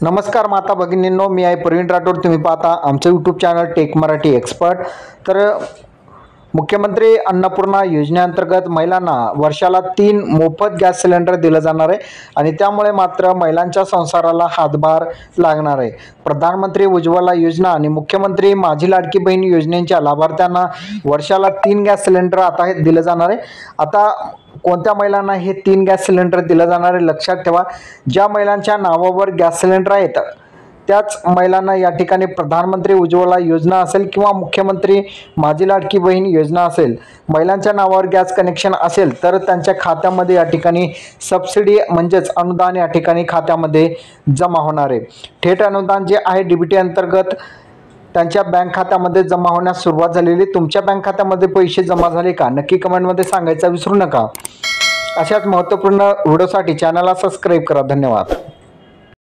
नमस्कार माता भगिनींनो, मी आहे प्रवीण राठोड। तुम्ही पाहता आमचं YouTube channel tech Marathi expert. तर मुख्यमंत्री अन्नपूर्णा योजनेअंतर्गत महिलांना वर्षाला 3 मोफत गॅस सिलेंडर दिलं जाणार आहे आणि त्यामुळे मात्र महिलांच्या संसाराला हातभार लागणार आहे। प्रधानमंत्री उज्ज्वला योजना आणि मुख्यमंत्री माझी लाडकी बहीण योजनेच्या लाभार्थ्यांना वर्षाला 3 गॅस सिलेंडर आता हे दिलं जाणार आहे। आता कोणत्या महिलांना हे 3 गॅस सिलेंडर दिलं जाणार आहे लक्षात ठेवा। ज्या महिलांच्या नावावर गॅस सिलेंडर आहेत त्याच महिलांना या ठिकाणी प्रधानमंत्री उज्ज्वला योजना असेल किंवा मुख्यमंत्री माझी लाडकी बहीण योजना असेल, महिलांच्या नावावर गॅस कनेक्शन असेल तर त्यांच्या खात्यामध्ये या ठिकाणी सबसिडी म्हणजेच अनुदान या ठिकाणी खात्यामध्ये जमा होणार आहे। थेट अनुदान जे आहे डीबीटी अंतर्गत त्यांच्या बँक खात्यामध्ये जमा होण्यास सुरुवात झालेली। तुमच्या बँक खात्यामध्ये पैसे जमा झाले का नक्की कमेंटमध्ये सांगायचं विसरू नका। अशाच महत्त्वपूर्ण व्हिडिओसाठी चॅनलला सबस्क्राइब करा। धन्यवाद।